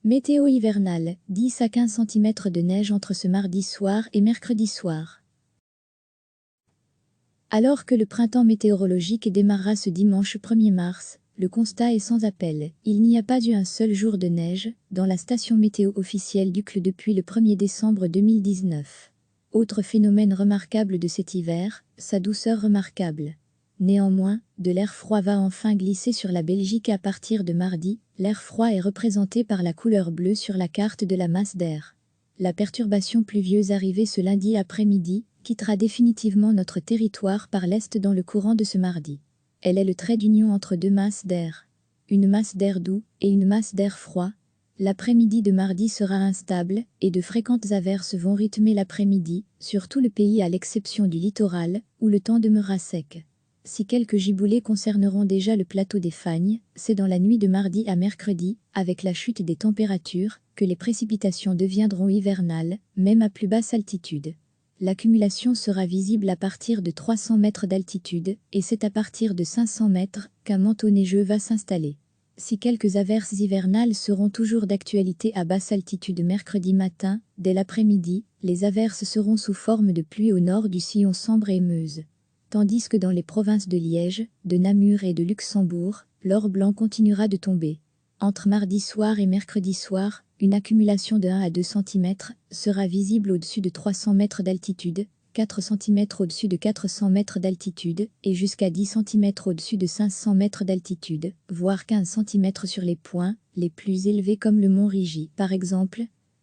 Météo hivernale, 10 à 15 cm de neige entre ce mardi soir et mercredi soir. Alors que le printemps météorologique démarra ce dimanche 1er mars, le constat est sans appel. Il n'y a pas eu un seul jour de neige dans la station météo officielle du CLE depuis le 1er décembre 2019. Autre phénomène remarquable de cet hiver, sa douceur remarquable. Néanmoins, de l'air froid va enfin glisser sur la Belgique à partir de mardi. L'air froid est représenté par la couleur bleue sur la carte de la masse d'air. La perturbation pluvieuse arrivée ce lundi après-midi quittera définitivement notre territoire par l'est dans le courant de ce mardi. Elle est le trait d'union entre deux masses d'air. Une masse d'air doux et une masse d'air froid. L'après-midi de mardi sera instable et de fréquentes averses vont rythmer l'après-midi, sur tout le pays à l'exception du littoral, où le temps demeurera sec. Si quelques giboulées concerneront déjà le plateau des Fagnes, c'est dans la nuit de mardi à mercredi, avec la chute des températures, que les précipitations deviendront hivernales, même à plus basse altitude. L'accumulation sera visible à partir de 300 mètres d'altitude, et c'est à partir de 500 mètres qu'un manteau neigeux va s'installer. Si quelques averses hivernales seront toujours d'actualité à basse altitude mercredi matin, dès l'après-midi, les averses seront sous forme de pluie au nord du sillon Sambre et Meuse. Tandis que dans les provinces de Liège, de Namur et de Luxembourg, l'or blanc continuera de tomber. Entre mardi soir et mercredi soir, une accumulation de 1 à 2 cm sera visible au-dessus de 300 mètres d'altitude, 4 cm au-dessus de 400 mètres d'altitude et jusqu'à 10 cm au-dessus de 500 mètres d'altitude, voire 15 cm sur les points les plus élevés comme le mont Rigi. Par exemple,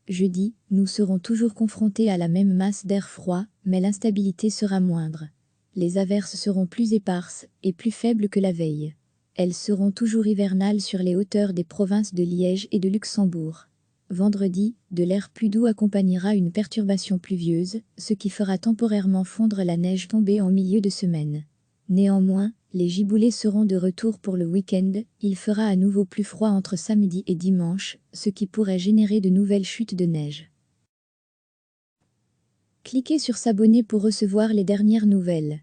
jeudi, nous serons toujours confrontés à la même masse d'air froid, mais l'instabilité sera moindre. Les averses seront plus éparses et plus faibles que la veille. Elles seront toujours hivernales sur les hauteurs des provinces de Liège et de Luxembourg. Vendredi, de l'air plus doux accompagnera une perturbation pluvieuse, ce qui fera temporairement fondre la neige tombée en milieu de semaine. Néanmoins, les giboulées seront de retour pour le week-end. Il fera à nouveau plus froid entre samedi et dimanche, ce qui pourrait générer de nouvelles chutes de neige. Cliquez sur s'abonner pour recevoir les dernières nouvelles.